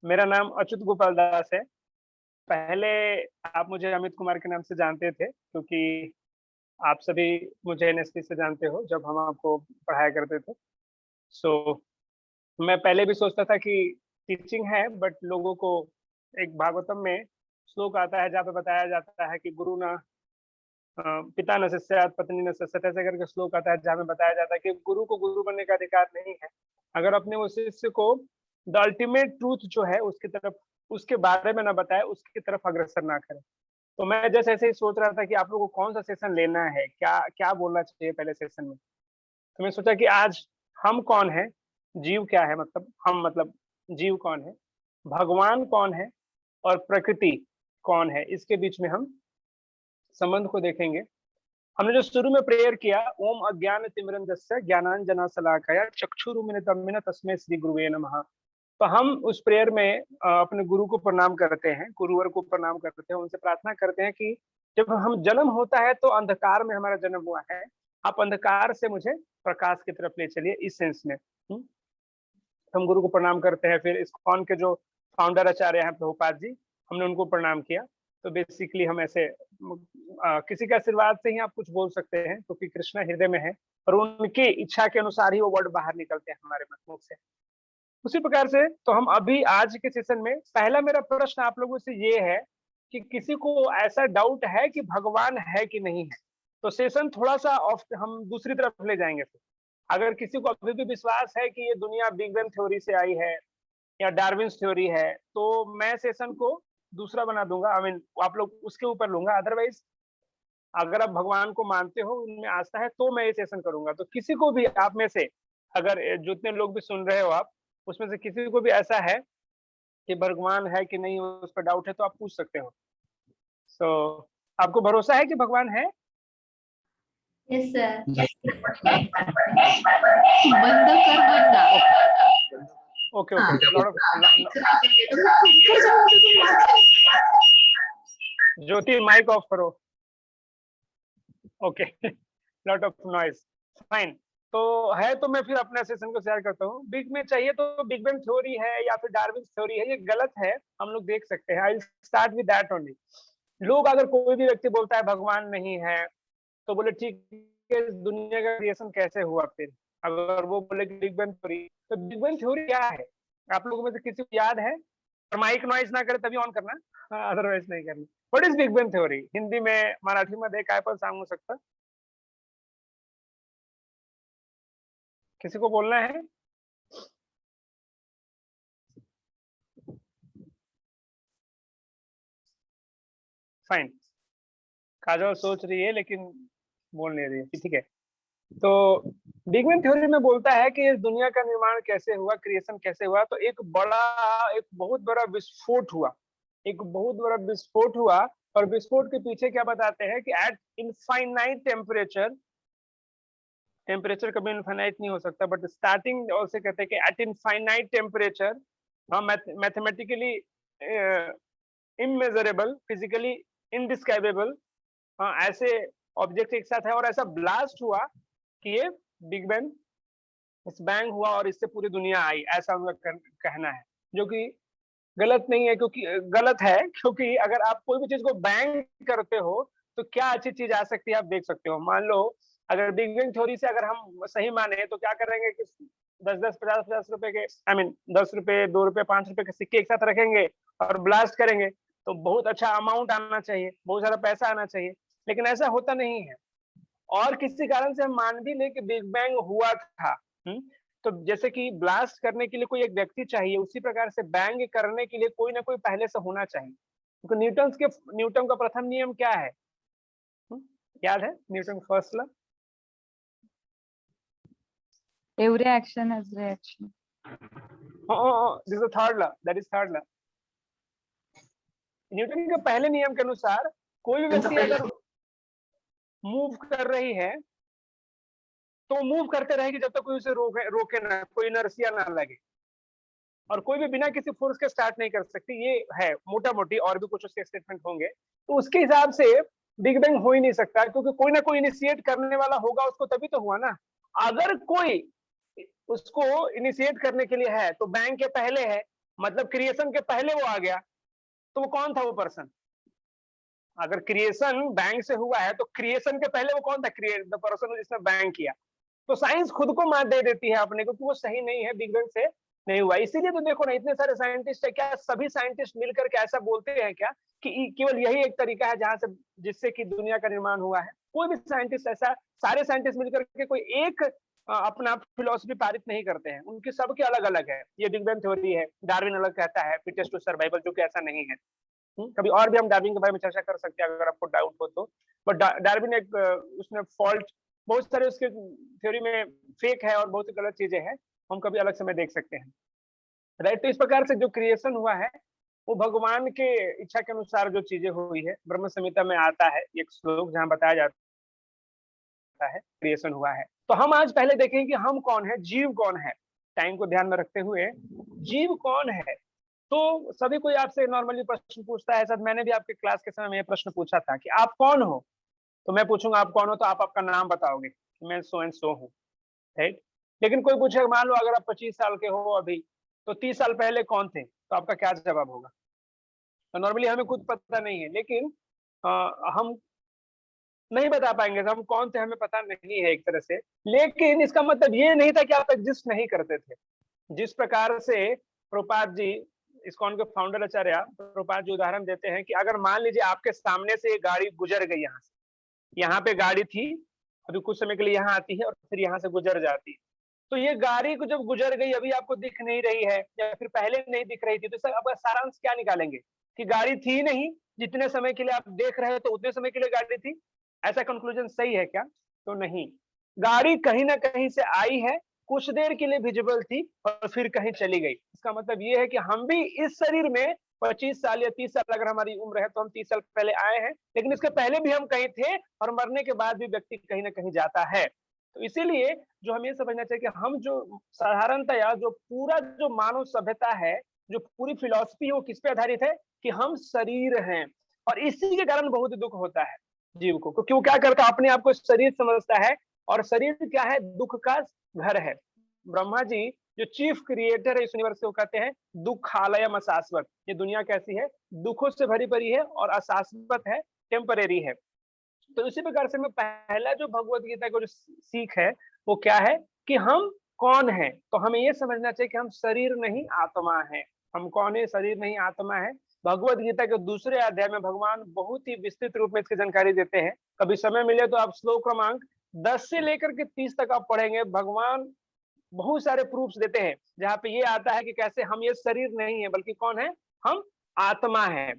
मेरा नाम अच्युत गोपाल दास है। पहले आप मुझे अमित कुमार के नाम से जानते थे, क्योंकि आप सभी मुझे एनएसपी से जानते हो जब हम आपको पढ़ाया करते थे। सो मैं पहले भी सोचता था कि टीचिंग है, बट लोगों को एक भागवतम में श्लोक आता है जहाँ पे बताया जाता है कि गुरु ना पिता न शिष्यात् पत्नी न शिष्यत्, ऐसे करके श्लोक आता है जहाँ में बताया जाता है कि गुरु को गुरु बनने का अधिकार नहीं है अगर अपने उस शिष्य को द अल्टीमेट ट्रूथ जो है उसकी तरफ, उसके बारे में ना बताए, उसकी तरफ अग्रसर ना करे। तो मैं जैसे ऐसे ही सोच रहा था कि आप लोगों को कौन सा सेशन लेना है, क्या क्या बोलना चाहिए पहले सेशन में। तो मैं सोचा कि आज हम कौन है, जीव क्या है, मतलब हम मतलब जीव कौन है, भगवान कौन है और प्रकृति कौन है, इसके बीच में हम संबंध को देखेंगे। हमने जो शुरू में प्रेयर किया, ओम अज्ञान तिमिरंधस्य ज्ञानांजना शलाकया चक्षुरुमिलितं तस्मै श्री गुरुवे नमः। तो हम उस प्रेयर में अपने गुरु को प्रणाम करते हैं, गुरुवर को प्रणाम करते हैं, उनसे प्रार्थना करते हैं कि जब हम जन्म होता है तो अंधकार में हमारा जन्म हुआ है, आप अंधकार से मुझे प्रकाश की तरफ ले चलिए, इस सेंस में। हम गुरु को प्रणाम करते हैं। फिर इस्कॉन के जो फाउंडर आचार्य हैं प्रभुपाद जी, हमने उनको प्रणाम किया। तो बेसिकली हम ऐसे किसी के आशीर्वाद से ही आप कुछ बोल सकते हैं, क्योंकि कृष्णा हृदय में है और उनकी इच्छा के अनुसार ही वो वर्ड बाहर निकलते हैं हमारे मुख से। उसी प्रकार से तो हम अभी आज के सेशन में, पहला मेरा प्रश्न आप लोगों से ये है कि किसी को ऐसा डाउट है कि भगवान है कि नहीं है। तो सेशन थोड़ा सा ऑफ, हम दूसरी तरफ ले जाएंगे। फिर अगर किसी को अभी भी विश्वास है कि ये दुनिया बिग बैंग थ्योरी से आई है या डार्विन्स थ्योरी है, तो मैं सेशन को दूसरा बना दूंगा। आई मीन आप लोग उसके ऊपर लूंगा। अदरवाइज अगर आप भगवान को मानते हो, उनमें आस्था है, तो मैं ये सेशन करूंगा। तो किसी को भी आप में से, अगर जितने लोग भी सुन रहे हो आप, उसमें से किसी को भी ऐसा है कि भगवान है कि नहीं, उस पर डाउट है, तो आप पूछ सकते हो। सो आपको भरोसा है कि भगवान है? Yes sir. बंद कर बंदा। Okay okay. Jyoti mike off करो। Okay, lot of noise, fine. तो है, तो मैं फिर अपने सेशन को शेयर करता हूँ। बिग में चाहिए तो बिग बैंग थ्योरी है या फिर डार्विन थ्योरी है, ये गलत है, हम लोग देख सकते हैं। I start with that only. लोग, अगर कोई भी व्यक्ति बोलता है भगवान नहीं है, तो बोले ठीक है, दुनिया का क्रिएशन कैसे हुआ? फिर अगर वो बोले कि बिग बैंग थ्योरी, तो बिग बैंग थ्योरी क्या है? आप लोगों में से किसी को याद है? और माइक नॉइज ना करे तभी ऑन करना, अदरवाइज नहीं करना। What is big bang theory? Hindi में, मराठी मध्ये काय पण सांगू शकता? किसी को बोलना है? फाइन। काजल सोच रही है लेकिन बोल नहीं रही है, ठीक है। तो बिग बैंग थ्योरी में बोलता है कि इस दुनिया का निर्माण कैसे हुआ, क्रिएशन कैसे हुआ। तो एक बहुत बड़ा विस्फोट हुआ, एक बहुत बड़ा विस्फोट हुआ। और विस्फोट के पीछे क्या बताते हैं कि एट इनफाइनाइट टेम्परेचर, टेम्परेचर कभी इनफाइनाइट नहीं हो सकता, बट स्टार्टिंग से कहते हैं कि eight infinite temperature, mathematically immeasurable, physically indescribable, ऐसे ऑब्जेक्ट एक साथ है और ऐसा ब्लास्ट हुआ कि ये बिग बैंग, इस बैंग हुआ और इससे पूरी दुनिया आई, ऐसा उनका कहना है। जो कि गलत नहीं है, क्योंकि गलत है, क्योंकि अगर आप कोई भी चीज को बैंग करते हो तो क्या अच्छी चीज आ सकती है, आप देख सकते हो। मान लो अगर बिग बैंग थ्योरी से अगर हम सही माने, तो क्या करेंगे कि 10-10, 50-50 रुपए के, आई मीन 10 रुपए, 2 रुपए, 5 रुपए के सिक्के एक साथ रखेंगे और ब्लास्ट करेंगे, तो बहुत अच्छा अमाउंट आना चाहिए, बहुत सारा पैसा आना चाहिए। लेकिन ऐसा होता नहीं है। और किसी कारण से हम मान भी ले कि बिग बैंग हुआ था, तो जैसे कि ब्लास्ट करने के लिए कोई एक व्यक्ति चाहिए, उसी प्रकार से बैंग करने के लिए कोई ना कोई पहले से होना चाहिए। क्योंकि न्यूटन का प्रथम नियम क्या है? याद है Newton first law? Every action has reaction. This is third law, that is third law. Newton के पहले नियम के अनुसार कोई भी व्यक्ति अगर मूव कर रही है तो मूव करते रहेगी जब तक कोई उसे रोके ना, कोई इनर्शिया ना लगे। और कोई भी बिना किसी फोर्स के स्टार्ट नहीं कर सकती, ये है मोटा मोटी। और भी कुछ उसके स्टेटमेंट होंगे, तो उसके हिसाब से बिग बैंग हो ही नहीं सकता, क्योंकि कोई ना कोई इनिशिएट करने वाला होगा उसको, तभी तो हुआ ना। अगर कोई उसको इनिशिएट करने के लिए है तो बैंग के पहले है, मतलब क्रिएशन के पहले वो आ गया, तो वो कौन था वो पर्सन? अगर क्रिएशन बैंक से हुआ है तो क्रिएशन के पहले वो कौन था? क्रिएट द पर्सन जिसने बैंक किया। तो साइंस खुद को मात दे देती है अपने को कि वो सही नहीं है, बिग बैंग से नहीं हुआ। इसीलिए तो देखो ना, इतने सारे साइंटिस्ट है, क्या सभी साइंटिस्ट मिलकर के ऐसा बोलते हैं क्या कि केवल यही एक तरीका है जहां से जिससे कि दुनिया का निर्माण हुआ है? कोई भी साइंटिस्ट ऐसा, सारे साइंटिस्ट मिलकर के कोई एक अपना फिलोसफी पारित नहीं करते हैं, उनकी सबके अलग अलग है। ये बिग बैंग थ्योरी है, डार्विन अलग कहता है फिटेस्ट टू सर्वाइवल, जो कि ऐसा नहीं है। कभी और भी हम डार्विन के बारे में चर्चा कर सकते हैं अगर आपको डाउट हो तो। बट डार्विन एक उसने फॉल्ट, बहुत सारे उसके थ्योरी में फेक है और बहुत गलत चीजें हैं, हम कभी अलग समय देख सकते हैं, राइट। तो इस प्रकार से जो क्रिएशन हुआ है वो भगवान के इच्छा के अनुसार जो चीजें हुई है। ब्रह्म संहिता में आता है एक श्लोक जहाँ बताया जाता है क्रिएशन हुआ है। तो हम आज पहले देखेंगे कि हम कौन है, जीव कौन है, टाइम को ध्यान में रखते हुए जीव कौन है। तो सभी कोई आपसे नॉर्मली प्रश्न पूछता है, शायद मैंने भी आपके क्लास के समय में ये प्रश्न पूछा था कि आप कौन हो। तो मैं पूछूंगा आप कौन हो, तो आप आपका नाम बताओगे कि मैं सो एंड सो हूँ, राइट। लेकिन कोई पूछे, मान लो अगर आप 25 साल के हो अभी, तो 30 साल पहले कौन थे, तो आपका क्या जवाब होगा? तो नॉर्मली हमें खुद पता नहीं है, लेकिन हम नहीं बता पाएंगे तो हम कौन थे हमें पता नहीं है एक तरह से। लेकिन इसका मतलब ये नहीं था कि आप एग्जिस्ट नहीं करते थे। जिस प्रकार से प्रभुपाद जी, इस्कॉन के फाउंडर आचार्य प्रभुपाद जी उदाहरण देते हैं कि अगर मान लीजिए आपके सामने से एक गाड़ी गुजर गई, यहाँ से, यहाँ पे गाड़ी थी, अभी कुछ समय के लिए यहाँ आती है और फिर यहाँ से गुजर जाती है। तो ये गाड़ी को जब गुजर गई, अभी आपको दिख नहीं रही है या फिर पहले नहीं दिख रही थी, तो इसका अब सारांश क्या निकालेंगे कि गाड़ी थी नहीं, जितने समय के लिए आप देख रहे हो तो उतने समय के लिए गाड़ी थी। ऐसा कंक्लूजन सही है क्या? तो नहीं, गाड़ी कहीं ना कहीं से आई है, कुछ देर के लिए विजिबल थी और फिर कहीं चली गई। इसका मतलब ये है कि हम भी इस शरीर में 25 साल या 30 साल अगर हमारी उम्र है तो हम 30 साल पहले आए हैं, लेकिन इसके पहले भी हम कहीं थे और मरने के बाद भी व्यक्ति कहीं ना कहीं जाता है। तो इसीलिए जो हमें समझना चाहिए कि हम जो साधारणतया जो पूरा जो मानव सभ्यता है, जो पूरी फिलॉसफी है, वो किस पे आधारित है कि हम शरीर हैं। और इसी के कारण बहुत दुख होता है जीव को, क्योंकि वो क्या करता है, अपने आप को शरीर समझता है, और शरीर क्या है, दुख का घर है। ब्रह्मा जी जो चीफ क्रिएटर है इस यूनिवर्स से, वो कहते हैं दुखालयम अशाश्वत, ये दुनिया कैसी है, दुखों से भरी पड़ी है और अशाश्वत है, टेम्परेरी है। तो इसी प्रकार से मैं पहला जो भगवत गीता का जो सीख है वो क्या है कि हम कौन है। तो हमें ये समझना चाहिए कि हम शरीर नहीं आत्मा है। हम कौन है? शरीर नहीं आत्मा है। भगवत गीता के दूसरे अध्याय में भगवान बहुत ही विस्तृत रूप में इसकी जानकारी देते हैं। कभी समय मिले तो आप श्लोक क्रमांक 10 से लेकर के 30 तक आप पढ़ेंगे। भगवान बहुत सारे प्रूफ्स देते हैं जहाँ पे ये आता है कि कैसे हम ये शरीर नहीं है, बल्कि कौन है, हम आत्मा है।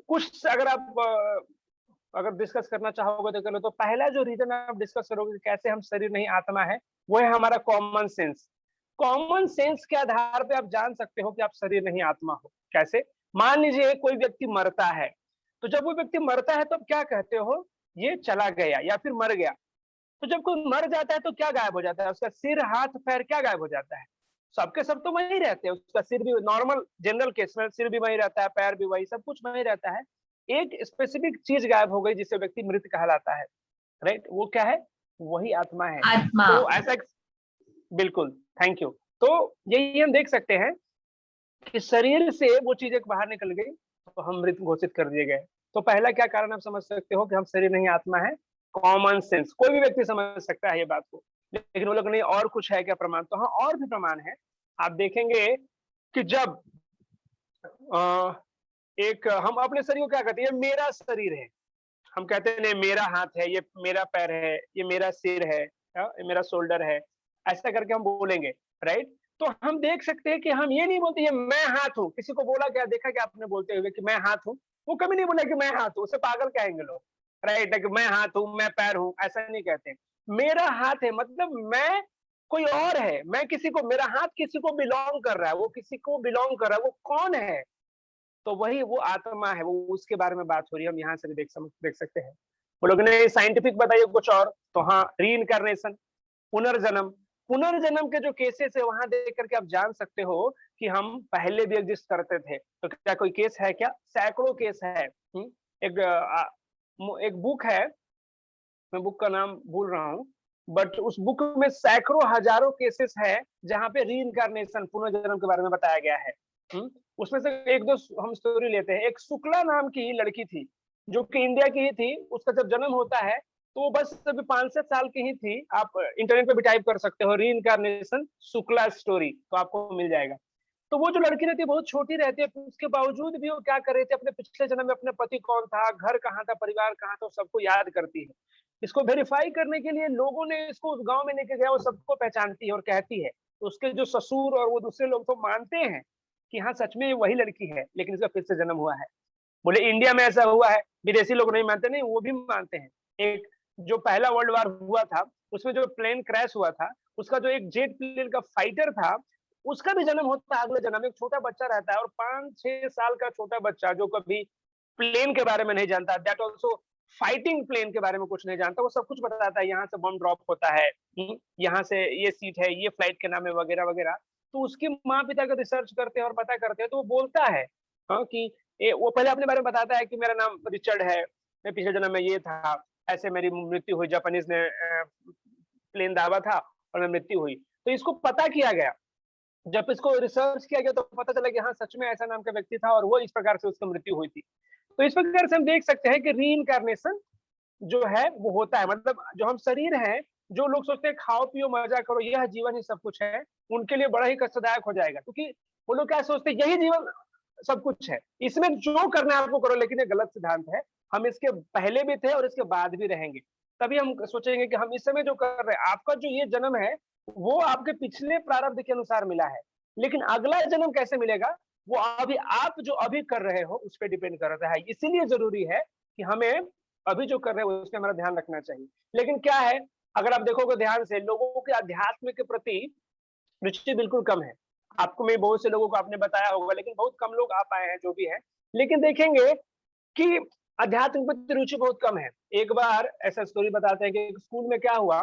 कुछ अगर आप अगर डिस्कस करना चाहोगे तो कर लो। तो पहला जो रीजन आप डिस्कस करोगे कैसे हम शरीर नहीं आत्मा है, वो है हमारा कॉमन सेंस। कॉमन सेंस के आधार पे आप जान सकते हो कि आप शरीर नहीं आत्मा हो। कैसे? मान लीजिए कोई व्यक्ति मरता है, तो जब वो व्यक्ति मरता है तो आप क्या कहते हो, ये चला गया या फिर मर गया। तो जब कोई मर जाता है तो क्या गायब हो जाता है? उसका सिर, हाथ, पैर क्या गायब हो जाता है? सबके सब तो वही रहते हैं। उसका सिर भी नॉर्मल जनरल केस में सिर भी वही रहता है, पैर भी वही, सब कुछ वही रहता है। एक स्पेसिफिक चीज गायब हो गई जिससे व्यक्ति मृत कहलाता है, राइट। वो क्या है? वही आत्मा है। आत्मा। तो ऐसा बिल्कुल, थैंक यू। तो यही हम देख सकते हैं कि शरीर से वो चीज एक बाहर निकल गई तो हम मृत घोषित कर दिए गए। तो पहला क्या कारण आप समझ सकते हो कि हम शरीर नहीं आत्मा है? Common sense. कोई भी व्यक्ति समझ सकता है ये बात को, लेकिन वो लोग नहीं, और कुछ है क्या प्रमाण? तो हाँ, और भी प्रमाण है। आप देखेंगे कि जब एक हम अपने शरीर को क्या कहते हैं, ये मेरा शरीर है, हम कहते हैं नहीं मेरा हाथ है, ये मेरा पैर है, ये मेरा सिर है, ये मेरा शोल्डर है, ऐसा करके हम बोलेंगे, राइट। तो हम देख सकते हैं कि हम ये नहीं बोलते ये मैं हाथ हूँ। किसी को बोला क्या, देखा क्या आपने बोलते हुए कि मैं हाथ हूँ? वो कभी नहीं बोला कि मैं हाथ हूँ, उसे पागल कहेंगे लोग, राइट। कि मैं हाथ हूँ, मैं पैर हूँ, ऐसा नहीं कहते। मेरा हाथ है मतलब मैं कोई और है, मैं किसी को, मेरा हाथ किसी को बिलोंग कर रहा है, वो किसी को बिलोंग कर रहा है, वो कौन है? तो वही वो आत्मा है, वो उसके बारे में बात हो रही है। हम यहाँ से भी देख सकते हैं। वो लोग ने साइंटिफिक बताइए कुछ और, तो हाँ, रीइंकार्नेशन, पुनर्जन्म। पुनर्जन्म के जो केसेस है वहां देख करके आप जान सकते हो कि हम पहले भी एग्जिस्ट करते थे। तो क्या कोई केस है क्या? सैकड़ों केस है। एक बुक है, मैं बुक का नाम भूल रहा हूँ, बट उस बुक में सैकड़ों हजारों केसेस है जहाँ पे रीइंकार्नेशन, पुनर्जन्म के बारे में बताया गया है। उसमें से एक दो हम स्टोरी लेते हैं। एक शुक्ला नाम की लड़की थी, जो कि इंडिया की ही थी। उसका जब जन्म होता है तो वो बस अभी 5-7 साल की ही थी। आप इंटरनेट पे भी टाइप कर सकते हो रीइंकार्नेशन शुक्ला स्टोरी, तो आपको मिल जाएगा। तो वो जो लड़की रहती है बहुत छोटी रहती है, उसके बावजूद भी वो क्या कर रही थी, अपने पिछले जन्म में अपने पति कौन था, घर कहाँ था, परिवार कहाँ था, सबको याद करती है। इसको वेरीफाई करने के लिए लोगों ने इसको उस गांव में लेके गया, वो सबको पहचानती है और कहती है। तो उसके जो ससुर और वो दूसरे लोग तो मानते हैं कि हाँ सच में वही लड़की है, लेकिन इसका फिर से जन्म हुआ है। बोले इंडिया में ऐसा हुआ है, विदेशी लोग नहीं मानते, नहीं वो भी मानते हैं। एक जो पहला वर्ल्ड वार हुआ था, उसमें जो प्लेन क्रैश हुआ था, उसका जो एक जेट प्लेन का फाइटर था, उसका भी जन्म होता है अगले जन्म में। एक छोटा बच्चा रहता है, और 5-6 साल का छोटा बच्चा जो कभी प्लेन के बारे में नहीं जानता, दैट ऑल्सो फाइटिंग प्लेन के बारे में कुछ नहीं जानता, वो सब कुछ बताता है। यहाँ से बम ड्रॉप होता है, यहाँ से ये सीट है, ये फ्लाइट के नाम है, वगैरह वगैरह। तो उसके माँ पिता का रिसर्च करते हैं और पता करते हैं, तो वो बोलता है हाँ कि वो पहले अपने बारे में बताता है कि मेरा नाम रिचर्ड है, मैं पिछले जन्म में ये था, ऐसे मेरी मृत्यु हुई, जापानीज ने प्लेन दावा था और मैं मृत्यु हुई। तो इसको पता किया गया, जब इसको रिसर्च किया गया तो पता चला कि हाँ सच में ऐसा नाम का व्यक्ति था और वो इस प्रकार से उसकी मृत्यु हुई थी। तो इस प्रकार से हम देख सकते हैं कि रीइंकार्नेशन जो है वो होता है। मतलब जो हम शरीर है, जो लोग सोचते हैं खाओ पियो मजा करो यह जीवन ही सब कुछ है, उनके लिए बड़ा ही कष्टदायक हो जाएगा, क्योंकि वो लोग क्या सोचते हैं यही जीवन सब कुछ है, इसमें जो करना है आपको करो। लेकिन ये गलत सिद्धांत है। हम इसके पहले भी थे और इसके बाद भी रहेंगे। तभी हम सोचेंगे कि हम इस समय जो कर रहे हैं, आपका जो ये जन्म है वो आपके पिछले प्रारब्ध के अनुसार मिला है, लेकिन अगला जन्म कैसे मिलेगा वो अभी आप जो अभी कर रहे हो उस पर डिपेंड करता है। इसीलिए जरूरी है कि हमें अभी जो कर रहे हैं उस पर हमारा ध्यान रखना चाहिए। लेकिन क्या है, अगर आप देखोगे ध्यान से, लोगों के अध्यात्म के प्रति रुचि बिल्कुल कम है। आपको मैं बहुत से लोगों को आपने बताया होगा, लेकिन बहुत कम लोग आ पाए हैं जो भी है। लेकिन देखेंगे कि अध्यात्म के प्रति रुचि बहुत कम है। एक बार ऐसा स्टोरी बताते हैं कि एक स्कूल में क्या हुआ,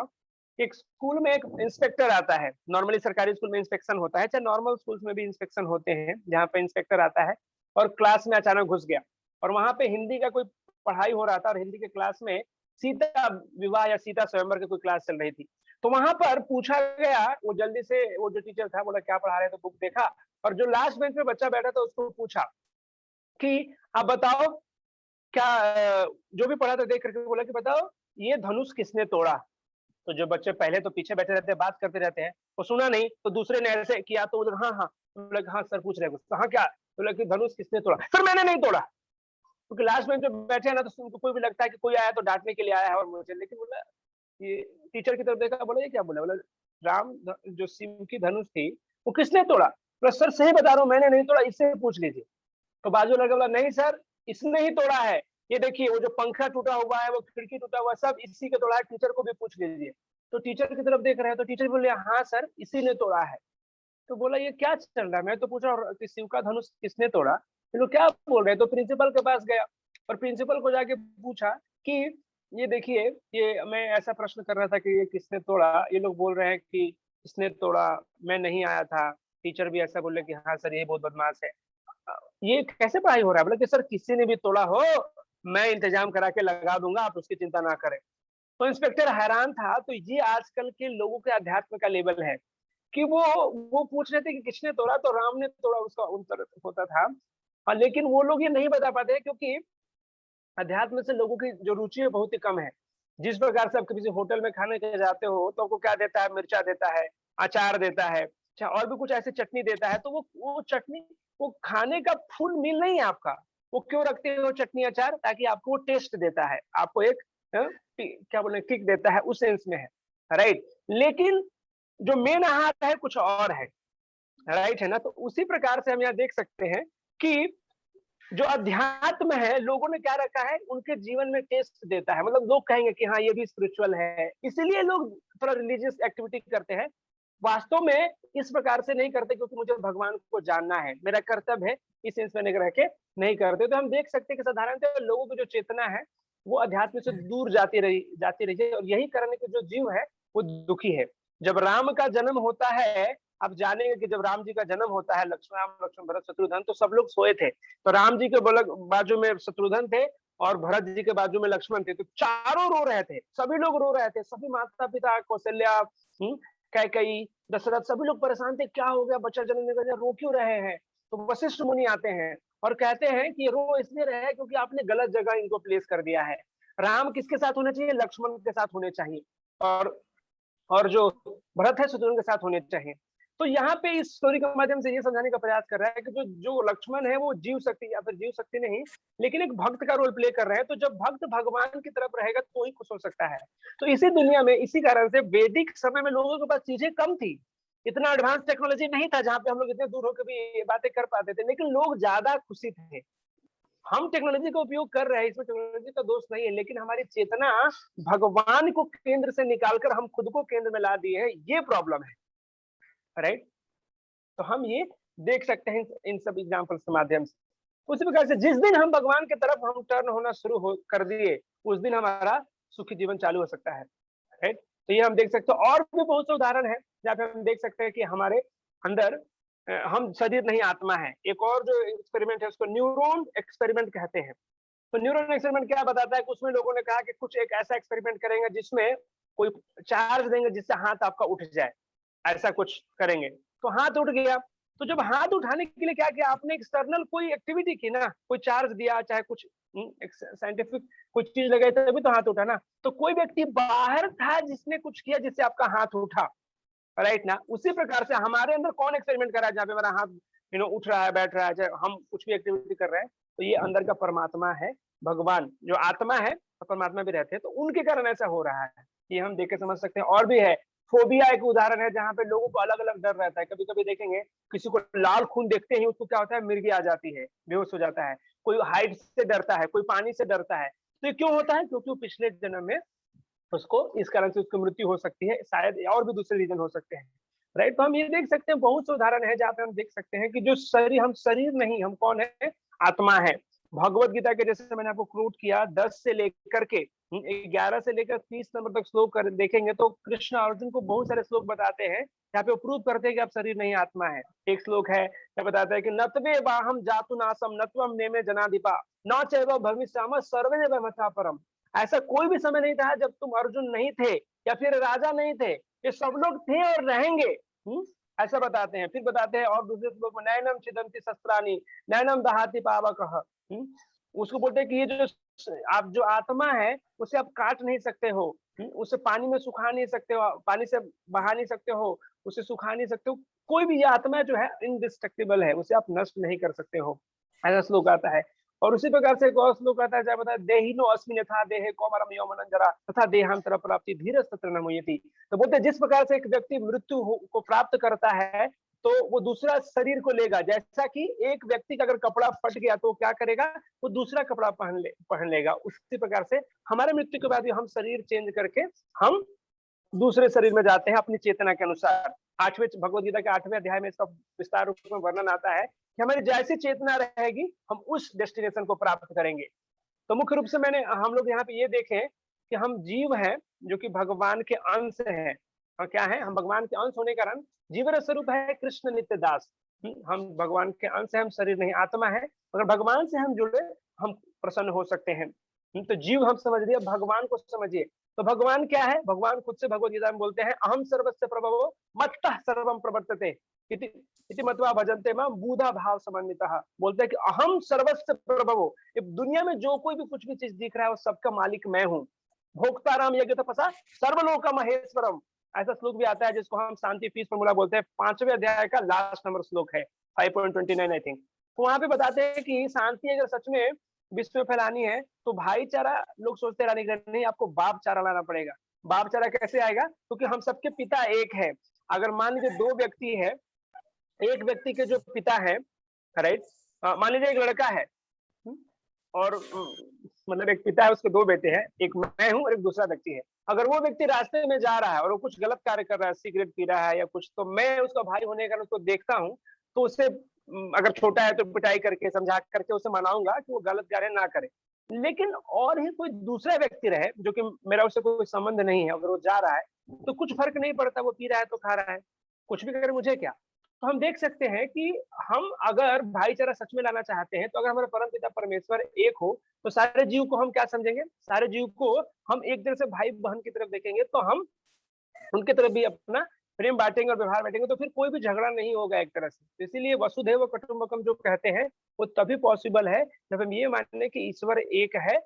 एक स्कूल में एक इंस्पेक्टर आता है। नॉर्मली सरकारी स्कूल में इंस्पेक्शन होता है, चाहे नॉर्मल स्कूल्स में भी इंस्पेक्शन होते हैं, जहाँ पे इंस्पेक्टर आता है और क्लास में अचानक घुस गया। और वहां पे हिंदी का कोई पढ़ाई हो रहा था, और हिंदी के क्लास में सीता विवाह या सीता स्वयंवर की कोई क्लास चल रही थी। तो वहां पर पूछा गया, वो जल्दी से, वो जो टीचर था बोला क्या पढ़ा रहे, तो बुक देखा, और जो लास्ट बेंच पे बच्चा बैठा था उसको पूछा कि आप बताओ क्या, जो भी पढ़ा था देख करके बोला कि बताओ ये धनुष किसने तोड़ा। तो जो बच्चे पहले तो पीछे बैठे रहते हैं, बात करते रहते हैं, वो सुना नहीं, तो दूसरे ने ऐसे किया तो बोले हाँ हाँ, बोला हाँ सर पूछ रहे हैं, हाँ क्या, बोला कि धनुष किसने तोड़ा। सर मैंने नहीं तोड़ा, क्योंकि लास्ट में जो बैठे हैं ना, तो उनको कोई भी लगता है कि कोई आया तो डांटने के लिए आया है और मुझे। लेकिन बोला, ये टीचर की तरफ देखा, बोला ये क्या बोला, बोला राम जो शिव की धनुष थी वो किसने तोड़ा। बोला सर सही बता रहा हूँ मैंने नहीं तोड़ा, इससे पूछ लीजिए। तो बाजू लड़का बोला नहीं सर इसने ही तोड़ा है, ये देखिए वो जो पंखा टूटा हुआ है, वो खिड़की टूटा हुआ है, सब इसी का तोड़ा है, टीचर को भी पूछ लीजिए। तो टीचर की तरफ देख रहे हैं, तो टीचर बोले हाँ सर इसी ने तोड़ा है। तो बोला ये क्या चल रहा है, मैं तो पूछ रहा हूँ कि शिव का धनुष किसने तोड़ा, ये लोग क्या बोल रहे हैं। तो प्रिंसिपल के पास गया और प्रिंसिपल को जाके पूछा कि ये देखिए, ये मैं ऐसा प्रश्न कर रहा था कि ये किसने तोड़ा, ये लोग बोल रहे हैं कि इसने तोड़ा, मैं नहीं आया था। टीचर भी ऐसा बोले कि हाँ सर ये बहुत बदमाश है, ये कैसे पढ़ाई हो रहा है। बोले कि सर किसी ने भी तोड़ा हो मैं इंतजाम करा के लगा दूंगा, आप उसकी चिंता ना करें। तो इंस्पेक्टर हैरान था। तो ये आजकल के लोगों के अध्यात्म का लेवल है कि वो पूछ रहे थे कि किसने तोड़ा, तो राम ने तोड़ा उसका उत्तर होता था। लेकिन वो लोग ये नहीं बता पाते क्योंकि अध्यात्म से लोगों की जो रुचि है बहुत ही कम है। जिस प्रकार से आप किसी होटल में खाने के जाते हो तो आपको क्या देता है, मिर्चा देता है, अचार देता है, और भी कुछ ऐसी चटनी देता है। तो वो चटनी, वो खाने का फुल मील नहीं है आपका। वो क्यों रखते हो चटनी अचार, ताकि आपको वो टेस्ट देता है, आपको एक क्या बोले किक देता है, उस सेंस में है, राइट। लेकिन जो मेन आहार है कुछ और है, राइट है ना। तो उसी प्रकार से हम यहाँ देख सकते हैं कि जो अध्यात्म है लोगों ने क्या रखा है, उनके जीवन में टेस्ट देता है। मतलब लोग कहेंगे कि हाँ ये भी स्पिरिचुअल है, इसीलिए लोग थोड़ा रिलीजियस एक्टिविटी करते हैं। वास्तव में इस प्रकार से नहीं करते क्योंकि मुझे भगवान को जानना है, मेरा कर्तव्य है, इस सेंस में रह के नहीं करते। तो हम देख सकते हैं कि साधारणतः लोगों की जो चेतना है वो अध्यात्म से दूर जाती रही है, और यही कारण है कि जो जीव है वो दुखी है। जब राम का जन्म होता है, आप जानेंगे कि जब राम जी का जन्म होता है, लक्ष्मण भरत शत्रुघ्न, तो सब लोग सोए थे। तो राम जी के बाजू में शत्रुघ्न थे और भरत जी के बाजू में लक्ष्मण थे। तो चारों रो रहे थे, सभी लोग रो रहे थे, सभी माता पिता, कौशल्या, कैकेयी, दशरथ, सभी लोग परेशान थे, क्या हो गया, बच्चा जन्म नहीं कर, रो क्यों रहे हैं। तो वशिष्ठ मुनि आते हैं और कहते हैं कि रो इसलिए रहे क्योंकि आपने गलत जगह इनको प्लेस कर दिया है। राम किसके साथ होने चाहिए? लक्ष्मण के साथ होने चाहिए, और जो भरत है शत्रुघ्न के साथ होने चाहिए। तो यहाँ पे इस स्टोरी के माध्यम से ये समझाने का प्रयास कर रहा है कि जो जो लक्ष्मण है वो जीव शक्ति, या फिर जीव शक्ति नहीं लेकिन एक भक्त का रोल प्ले कर रहे हैं। तो जब भक्त भगवान की तरफ रहेगा तो ही खुश हो सकता है। तो इसी दुनिया में, इसी कारण से वैदिक समय में लोगों के पास चीजें कम थी, इतना एडवांस टेक्नोलॉजी नहीं था जहाँ पे हम लोग इतने दूर होकर भी बातें कर पाते थे, लेकिन लोग ज्यादा खुशी थे। हम टेक्नोलॉजी का उपयोग कर रहे हैं, इसमें टेक्नोलॉजी का दोष नहीं है, लेकिन हमारी चेतना भगवान को केंद्र से निकालकर हम खुद को केंद्र में ला दिए हैं, ये प्रॉब्लम है। राइट? तो हम ये देख सकते हैं इन सब एग्जाम्पल्स के माध्यम से। उसी प्रकार से जिस दिन हम भगवान की तरफ हम टर्न होना शुरू कर दिए, उस दिन हमारा सुखी जीवन चालू हो सकता है। राइट? तो ये हम देख सकते हैं। और भी बहुत से उदाहरण है जहाँ पे हम देख सकते हैं कि हमारे अंदर हम शरीर नहीं आत्मा है। एक और जो एक्सपेरिमेंट है उसको न्यूरॉन एक्सपेरिमेंट कहते हैं। तो न्यूरॉन एक्सपेरिमेंट क्या बताता है कि उसमें लोगों ने कहा कि कुछ एक ऐसा एक्सपेरिमेंट करेंगे जिसमें कोई चार्ज देंगे जिससे हाथ आपका उठ जाए, ऐसा कुछ करेंगे। तो हाथ उठ गया, तो जब हाथ उठाने के लिए क्या किया आपने? एक्सटर्नल कोई एक्टिविटी की ना, कोई चार्ज दिया, चाहे कुछ साइंटिफिक कुछ चीज लगाई तभी तो हाथ उठा ना। तो कोई व्यक्ति बाहर था जिसने कुछ किया जिससे आपका हाथ उठा। राइट ना? उसी प्रकार से हमारे अंदर कौन एक्सपेरिमेंट कर रहा है जहाँ पे हमारा हाथ उठ रहा है, बैठ रहा है, चाहे हम कुछ भी एक्टिविटी कर रहे हैं, तो ये अंदर का परमात्मा है, भगवान जो आत्मा है और परमात्मा भी रहते हैं, तो उनके कारण ऐसा हो रहा है। ये हम देख के समझ सकते हैं। और भी है, फोबिया एक उदाहरण है जहाँ पे लोगों को अलग अलग डर रहता है। कभी कभी देखेंगे किसी को लाल खून देखते ही उसको क्या होता है? मिर्गी आ जाती है, बेहोश हो जाता है। कोई हाइट से डरता है, कोई पानी से डरता है। तो ये क्यों होता है? क्योंकि वो पिछले जन्म में उसको इस कारण से उसकी मृत्यु हो सकती है, शायद और भी दूसरे रीजन हो सकते हैं। राइट? तो हम ये देख सकते हैं, बहुत से उदाहरण है जहाँ पे हम देख सकते हैं कि जो शरीर, हम शरीर नहीं, हम कौन है? आत्मा है। भगवत गीता के जैसे मैंने आपको क्रोट किया 10 से लेकर के 11 से लेकर 30 नंबर तक श्लोक कर देखेंगे तो कृष्ण अर्जुन को बहुत सारे श्लोक बताते हैं जहाँ पे प्रूव करते हैं कि आप शरीर नहीं आत्मा है। एक श्लोक है क्या बताता है कि नत्वे बाहम जातु नासम नत्वम नेमे जनाधिपा न चैव भविष्याम सर्वे भवथा परम। ऐसा कोई भी समय नहीं था जब तुम अर्जुन नहीं थे या फिर राजा नहीं थे, ये सब लोग थे और रहेंगे। ऐसा बताते हैं। फिर बताते हैं और दूसरे श्लोक में नयनम छिदन्ति शस्त्राणि नयनम दहाति पावकः। उसको बोलते हैं कि ये जो आप जो आत्मा है उसे आप काट नहीं सकते हो, उसे पानी में सुखा नहीं सकते हो, पानी से बहा नहीं सकते हो, उसे सुखा नहीं सकते हो। कोई भी ये आत्मा जो है इनडिस्ट्रक्टिबल है, उसे आप नष्ट नहीं कर सकते हो। ऐसा श्लोक आता है। और उसी प्रकार से एक और श्लोक आता है जहाँ बताया देहिनो अस्मिन् यथा देहे कौमारम यौवनंजरा तथा देहांतर प्राप्ति धीरज तत्र न मुह्यति। तो बोलते हैं जिस प्रकार से एक व्यक्ति मृत्यु को प्राप्त करता है तो वो दूसरा शरीर को लेगा। जैसा कि एक व्यक्ति का अगर कपड़ा फट गया तो क्या करेगा? वो दूसरा कपड़ा पहन लेगा। उसी प्रकार से हमारे मृत्यु के बाद भी हम शरीर चेंज करके हम दूसरे शरीर में जाते हैं अपनी चेतना के अनुसार। 8वें भगवत गीता के 8वें अध्याय में इसका विस्तार रूप में वर्णन आता है कि हमारी जैसी चेतना रहेगी हम उस डेस्टिनेशन को प्राप्त करेंगे। तो मुख्य रूप से हम लोग यहाँ पे ये देखें कि हम जीव हैं जो कि भगवान के अंश हैं। और क्या है? हम भगवान के अंश होने के कारण जीवन स्वरूप है कृष्ण नित्य दास। हम भगवान के अंश है, हम शरीर नहीं आत्मा है। अगर भगवान से हम जुड़े हम प्रसन्न हो सकते हैं। तो जीव हम समझ लिए, भगवान को समझिए। तो भगवान क्या है? भगवान खुद से भगवत गीता में बोलते हैं अहम सर्वस्य प्रभवो मत्तः सर्वम प्रवर्तते इति मत्वा भजन्ते मां बुधा भाव समन्वितः। बोलते हैं कि अहम सर्वस्य प्रभवो, दुनिया में जो कोई भी कुछ भी चीज दिख रहा है वो सबका मालिक मैं हूँ। भोक्ताराम यज्ञ तपसा सर्वलोक महेश्वरम, ऐसा श्लोक भी आता है जिसको हम शांति पीस फॉर्मूला बोलते हैं। 5वें अध्याय का लास्ट नंबर श्लोक है 5.29 आई थिंक। तो वहां पे बताते हैं कि शांति अगर सच में विश्व में फैलानी है तो भाईचारा लोग सोचते रहने के लिए नहीं, आपको बापचारा लाना पड़ेगा। बापचारा कैसे आएगा? क्योंकि हम सबके पिता एक है। अगर मान लीजिए 2 व्यक्ति है, एक व्यक्ति के जो पिता है, राइट, मान लीजिए एक लड़का है और मतलब एक पिता है, उसके 2 बेटे हैं, एक मैं हूं और एक दूसरा व्यक्ति है। अगर वो व्यक्ति रास्ते में जा रहा है और वो कुछ गलत कार्य कर रहा है, सिगरेट पी रहा है या कुछ, तो मैं उसका भाई होने के कारण उसको देखता हूँ तो उससे अगर छोटा है तो पिटाई करके समझा करके उसे मनाऊंगा कि वो गलत कार्य ना करे। लेकिन और ही कोई दूसरा व्यक्ति रहे जो कि मेरा उससे कोई संबंध नहीं है, अगर वो जा रहा है तो कुछ फर्क नहीं पड़ता, वो पी रहा है तो खा रहा है, कुछ भी करे मुझे क्या। तो हम देख सकते हैं कि हम अगर भाईचारा सच में लाना चाहते हैं तो अगर हमारे परम पिता परमेश्वर एक हो तो सारे जीव को हम क्या समझेंगे? सारे जीव को हम एक तरह से भाई बहन की तरफ देखेंगे, तो हम उनकी तरफ भी अपना प्रेम बांटेंगे और व्यवहार बांटेंगे तो फिर कोई भी झगड़ा नहीं होगा एक तरह से। तो इसीलिए वसुधैव कुटुंबकम जो कहते हैं वो तभी पॉसिबल है जब हम ये माने कि ईश्वर एक है,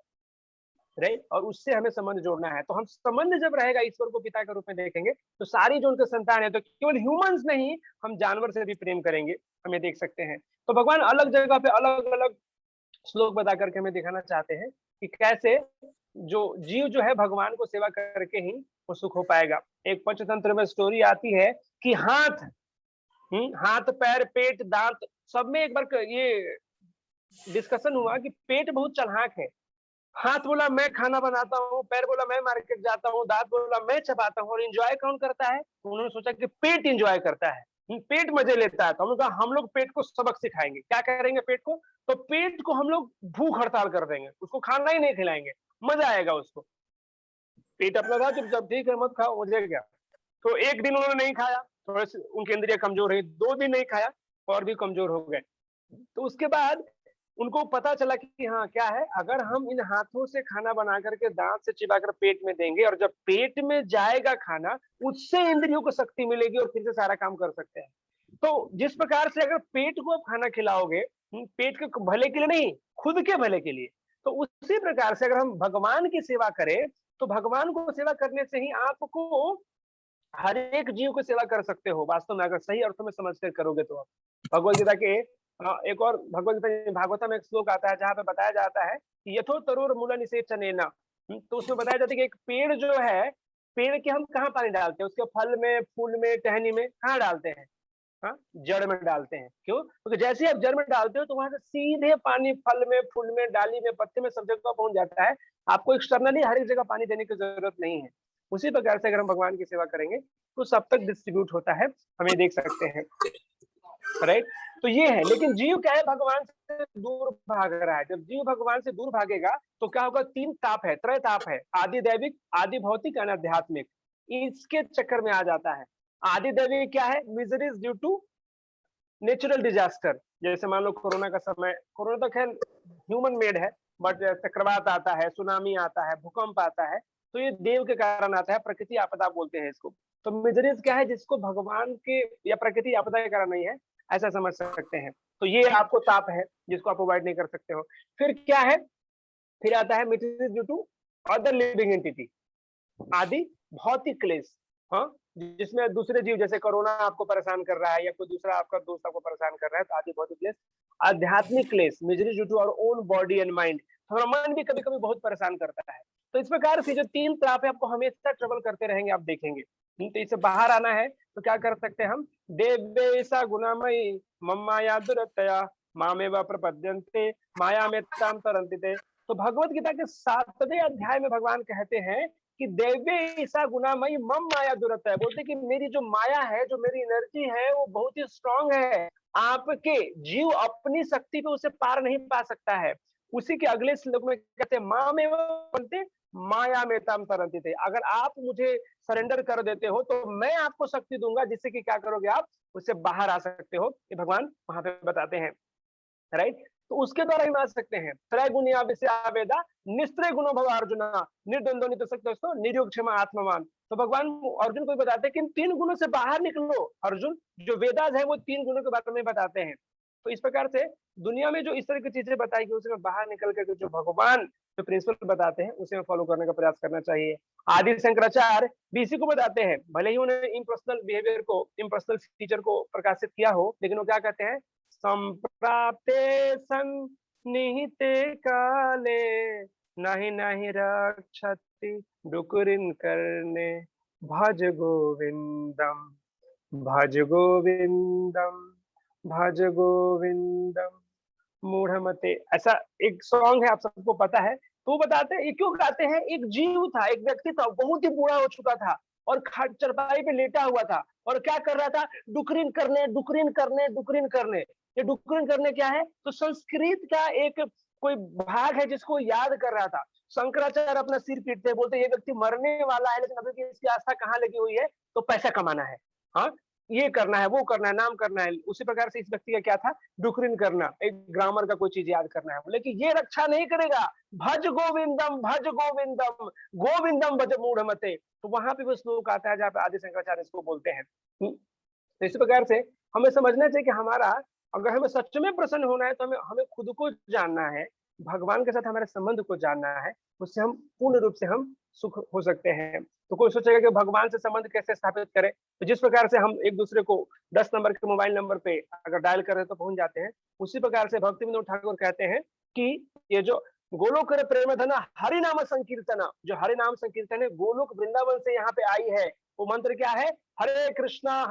राइट, और उससे हमें संबंध जोड़ना है। तो हम संबंध जब रहेगा ईश्वर को पिता के रूप में देखेंगे तो सारी जो उनके संतान है, तो केवल ह्यूमंस नहीं, हम जानवर से भी प्रेम करेंगे, हम ये देख सकते हैं। तो भगवान अलग जगह पे अलग अलग श्लोक बता करके हमें दिखाना चाहते हैं कि कैसे जो जीव जो है भगवान को सेवा करके ही वो सुख हो पाएगा। एक पंचतंत्र में स्टोरी आती है कि हाथ पैर पेट दांत सब में एक बार ये डिस्कशन हुआ कि पेट बहुत चालाक है। हाथ बोला मैं खाना बनाता हूँ, पैर बोला मैं मार्केट जाता हूँ, दांत बोला मैं चबाता हूँ, और एंजॉय कौन करता है? तो उन्होंने सोचा कि पेट एंजॉय करता है, पेट मजे लेता है। तो हमने कहा हम लोग पेट को सबक सिखाएंगे। क्या करेंगे पेट को? तो पेट को हम लोग भूख हड़ताल कर देंगे, उसको खाना ही नहीं खिलाएंगे, मजा आएगा उसको। पेट अपना था चुपचाप, ठीक है मत खाओ, मुझे क्या। तो एक दिन उन्होंने नहीं खाया, थोड़े से उनकी इंद्रियां कमजोर रही, 2 दिन नहीं खाया और भी कमजोर हो गए। तो उसके बाद उनको पता चला कि हाँ क्या है, अगर हम इन हाथों से खाना बना करके दांत से चिबाकर पेट में देंगे और जब पेट में जाएगा खाना, उससे इंद्रियों को शक्ति मिलेगी और फिर से सारा काम कर सकते हैं। तो जिस प्रकार से अगर पेट को आप खाना खिलाओगे, पेट के भले के लिए नहीं, खुद के भले के लिए, तो उसी प्रकार से अगर हम भगवान की सेवा करें तो भगवान को सेवा करने से ही आपको हर एक जीव को सेवा कर सकते हो। वास्तव में अगर सही अर्थों में समझ कर करोगे तो। भगवद गीता के एक और भगवद गीता भागवतम में एक श्लोक आता है जहाँ पे बताया जाता है कि यथो तरुर मूल निषेचनेना। तो उसमें बताया जाता है कि एक पेड़ जो है, पेड़ के हम कहाँ पानी डालते हैं? उसके फल में, फूल में, टहनी में कहाँ डालते हैं? हाँ, जड़ में डालते हैं। क्यों? क्योंकि जैसे आप जड़ में डालते हो तो वहां से सीधे पानी फल में, फूल में, डाली में, पत्ते में सब जगह पहुंच जाता है। आपको एक्सटर्नली हर एक जगह पानी देने की जरूरत नहीं है। उसी प्रकार से अगर हम भगवान की सेवा करेंगे तो सब तक डिस्ट्रीब्यूट होता है, हम ये देख सकते हैं, राइट। तो ये है, लेकिन जीव क्या है, भगवान से दूर भाग रहा है। जब जीव भगवान से दूर भागेगा तो क्या होगा? 3 ताप है, त्रय ताप है, आदि दैविक, आदि भौतिक, अनाध्यात्मिक। इसके चक्कर में आ जाता है। आदि दैविक क्या है? Miseries due to natural disaster. जैसे मान लो कोरोना का समय, कोरोना तो खैर ह्यूमन मेड है, बट चक्रवात आता है, सुनामी आता है, भूकंप आता है, तो ये देव के कारण आता है, प्रकृति आपदा बोलते हैं इसको। तो मिजरीज क्या है? जिसको भगवान के या प्रकृति आपदा के कारण नहीं है, ऐसा समझ सकते हैं। तो ये आपको ताप है जिसको आप अवॉइड नहीं कर सकते हो। फिर क्या है? फिर आता है miseries due to other living entity, आदि भौतिक क्लेश। हाँ, जिसमें दूसरे जीव, जैसे कोरोना आपको परेशान कर रहा है या कोई दूसरा आपका दोस्त आपको परेशान कर रहा है, तो आदि भौतिक क्लेश। आध्यात्मिक क्लेश, misery due to our own body and mind. हमारा मन भी कभी कभी बहुत परेशान करता है। तो इस प्रकार से जो 3 ताप है आपको हमेशा ट्रबल करते रहेंगे, आप देखेंगे। तो इससे बाहर आना है तो क्या कर सकते हैं हम? देवेशा गुणामयी मम माया दुरतया मामेव प्रपद्यन्ते माया में ताम तरन्ति। तो भगवत गीता के 7वें अध्याय में भगवान कहते हैं कि देवे ईसा गुनामयी मम माया दुरत है। बोलते कि मेरी जो माया है, जो मेरी एनर्जी है, वो बहुत ही स्ट्रांग है। आपके जीव अपनी शक्ति पे उसे पार नहीं पा सकता है। उसी के अगले श्लोक में कहते हैं माँ में बनते माया में तम तरंती थे। अगर आप मुझे सरेंडर कर देते हो तो मैं आपको शक्ति दूंगा जिससे कि क्या करोगे? आप उससे बाहर आ सकते हो। ये भगवान वहां पे बताते हैं, राइट। तो उसके द्वारा ही मान सकते हैं। त्रैगुणिया विषयावेदा निस्त्रय गुणो भव अर्जुना निर्द्वंद्व नित्यसक्तो निर्योग क्षमा आत्मवान। तो भगवान अर्जुन को बताते हैं कि इन 3 गुणों से बाहर निकलो अर्जुन। जो वेदास है वो 3 गुणों के बारे में बताते हैं। तो इस प्रकार से दुनिया में जो इस तरह की चीजें बताई गई उसमें बाहर निकल कर जो भगवान जो प्रिंसिपल बताते हैं उसे फॉलो करने का प्रयास करना चाहिए। आदि शंकराचार्य भी इसी को बताते हैं। भले ही उन्होंने इम्पर्सनल बिहेवियर को, इम्पर्सनल फीचर को प्रकाशित किया हो, लेकिन वो क्या कहते हैं? संप्राप्ते सन्निहिते काले नहीं नहीं रक्षति डुकुरिन करने भज गोविंदम भज गोविंदम भज गोविंदम मूढ़मते। ऐसा एक सॉन्ग है, आप सबको पता है। तो बताते हैं, ये क्यों गाते हैं? एक जीव था, एक व्यक्ति था, बहुत ही बूढ़ा हो चुका था और चरपाई पे लेटा हुआ था और क्या कर रहा था? डुकरीन करने डुकरीन करने डुकरीन करने। ये डुकरीन करने क्या है? तो संस्कृत का एक कोई भाग है जिसको याद कर रहा था। शंकराचार्य अपना सिर पीटते हैं, बोलते ये व्यक्ति मरने वाला है लेकिन अभी भी इसकी आस्था कहाँ लगी हुई है? तो पैसा कमाना है। हाँ, ये करना है, वो करना है, नाम करना है। उसी प्रकार से इस व्यक्ति का क्या था, डुकरिन करना, एक ग्रामर का कोई चीज याद करना है। बोले कि ये रक्षा नहीं करेगा, भज गोविंदम, भज गोविंदम, गोविंदम भज मूढ़ मते। तो वहां पे वो श्लोक आता है जहाँ पे आदि शंकराचार्य इसको बोलते हैं। तो इस प्रकार से हमें समझना चाहिए कि हमारा, अगर हमें सच में प्रसन्न होना है तो हमें हमें खुद को जानना है, भगवान के साथ हमारे संबंध को जानना है, उससे हम पूर्ण रूप से हम सुख हो सकते हैं। तो कोई सोचेगा कि भगवान से संबंध कैसे स्थापित करें, तो जिस प्रकार से हम एक दूसरे को 10 नंबर के मोबाइल नंबर पे अगर डायल करें तो पहुंच जाते हैं, उसी प्रकार से भक्ति विनोद ठाकुर कहते हैं कि ये जो गोलोक प्रेम धना हरि नाम संकीर्तना, जो हरि नाम संकीर्तन है गोलोक वृंदावन से यहाँ पे आई है, वो मंत्र क्या है, हरे कृष्णा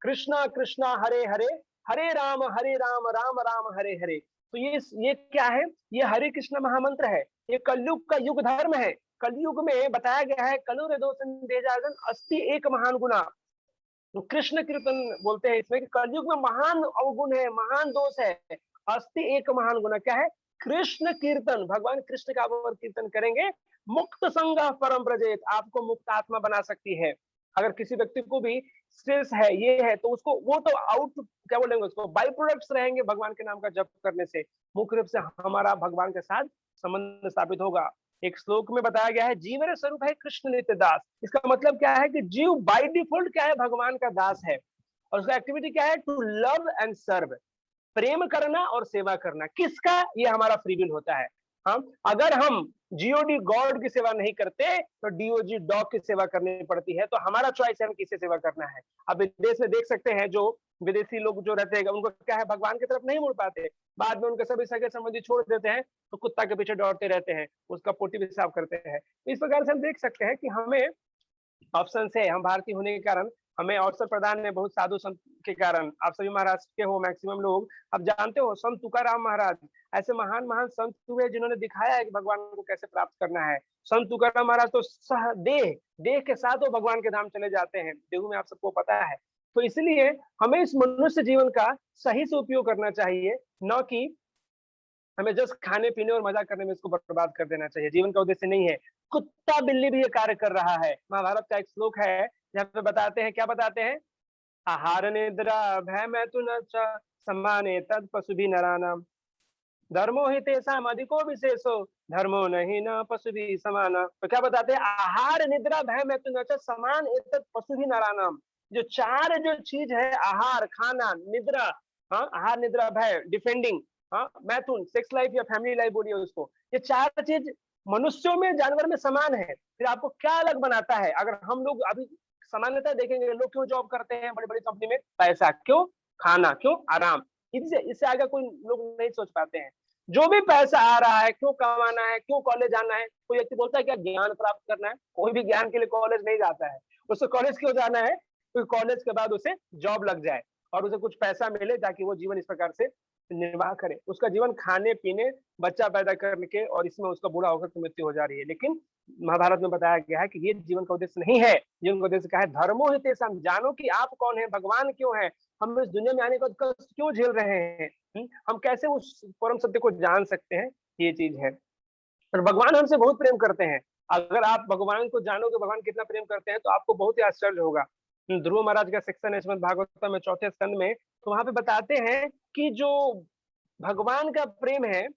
कृष्णा कृष्णा हरे हरे, हरे राम राम राम हरे हरे। तो ये क्या है, ये हरे कृष्ण महामंत्र है, ये कलयुग का युग धर्म है। कलयुग में बताया गया है कलुर दो संदेजागन अस्ति एक महान गुना। तो कृष्ण कीर्तन बोलते हैं इसमें कि कलयुग में महान अवगुण है, महान दोष है, अस्ति एक महान गुना क्या है, कृष्ण कीर्तन। भगवान कृष्ण का अगर कीर्तन करेंगे, मुक्त संग परम प्रजेत, आपको मुक्त आत्मा बना सकती है। अगर किसी व्यक्ति को भी स्ट्रेस है, ये है, तो उसको वो तो आउट क्या बोलेंगे, उसको बाई प्रोडक्ट्स रहेंगे भगवान के नाम का जप करने से। मुख्य रूप से हमारा भगवान के साथ संबंध स्थापित होगा। एक श्लोक में बताया गया है जीवन स्वरूप है कृष्ण नित्य दास। इसका मतलब क्या है कि जीव बाय डिफॉल्ट क्या है, भगवान का दास है, और उसका एक्टिविटी क्या है, टू लव एंड सर्व, प्रेम करना और सेवा करना। किसका, ये हमारा फ्री विल होता है। हम अगर हम जीओडी गॉड की सेवा नहीं करते तो डीओजी डॉग की सेवा करनी पड़ती है। तो हमारा चॉइस है हम किससे सेवा करना है। अब विदेश में देख सकते हैं जो विदेशी लोग जो रहते हैं, उनको क्या है, भगवान की तरफ नहीं मुड़ पाते, बाद में उनके सभी सगे संबंधी छोड़ देते हैं, तो कुत्ता के पीछे दौड़ते रहते हैं, उसका पोटी पेशाब करते हैं। इस प्रकार से हम देख सकते हैं कि हमें ऑप्शन है, हम भारतीय होने के कारण हमें अवसर प्रदान है बहुत साधु संत के कारण। आप सभी महाराष्ट्र के हो मैक्सिमम लोग, आप जानते हो संत तुकाराम महाराज ऐसे महान महान संत हुए जिन्होंने दिखाया है कि भगवान को कैसे प्राप्त करना है। संत तुकाराम महाराज तो सह देह के साथ वो भगवान के धाम चले जाते हैं, देहू में, आप सबको पता है। तो इसलिए हमें इस मनुष्य जीवन का सही से उपयोग करना चाहिए, न कि हमें जस्ट खाने पीने और मजा करने में इसको बर्बाद कर देना चाहिए। जीवन का उद्देश्य नहीं है। कुत्ता बिल्ली भी ये कार्य कर रहा है। महाभारत का एक श्लोक है जहाँ पे बताते हैं, क्या बताते हैं, आहार निद्रा भय मैथुन सम्माने तद पशु भी नरानाम, धर्मो ही तेसाम अधिको विशेषो, धर्मो नहीं न पशु भी समाना। तो क्या बताते हैं, आहार निद्रा भय मैथुन समान एतत् पशु भी नरानाम। जो चार जो चीज है, आहार खाना, निद्रा, हाँ, आहार निद्रा भय डिफेंडिंग, हाँ, मैथुन सेक्स लाइफ या फैमिली लाइफ बोलिए उसको, ये चार चीज मनुष्यों में जानवर में समान है। फिर आपको क्या अलग बनाता है। अगर हम लोग अभी सामान्यतः देखेंगे, लोग क्यों जॉब करते हैं बड़ी बड़ी कंपनी में, पैसा, क्यों, खाना, क्यों, आराम, इससे आगे कोई लोग नहीं सोच पाते हैं। जो भी पैसा आ रहा है, क्यों कमाना है, क्यों कॉलेज जाना है। कोई व्यक्ति बोलता है क्या ज्ञान प्राप्त करना है, कोई भी ज्ञान के लिए कॉलेज नहीं जाता है। उसको कॉलेज क्यों जाना है, क्योंकि कॉलेज के बाद उसे जॉब लग जाए और उसे कुछ पैसा मिले ताकि वो जीवन इस प्रकार से निर्वाह करे। उसका जीवन खाने पीने, बच्चा पैदा करने के, और इसमें उसका बूढ़ा होकर के मृत्यु हो जा रही है। लेकिन महाभारत में बताया गया है कि ये जीवन का उद्देश्य नहीं है। जीवन का उद्देश्य क्या है, धर्मो ही तेसाम, जानो कि आप कौन है, भगवान क्यों है, हम इस दुनिया में आने का कष्ट क्यों झेल रहे हैं, हम कैसे उस परम सत्य को जान सकते हैं, ये चीज है। और भगवान हमसे बहुत प्रेम करते हैं। अगर आप भगवान को जानोगे भगवान कितना प्रेम करते हैं, तो आपको बहुत ही आश्चर्य होगा। ध्रुव महाराज का सेक्शन है श्रीमद् भागवतम में 4थे स्कंद में, तो वहां पे बताते हैं कि जो भगवान का प्रेम है,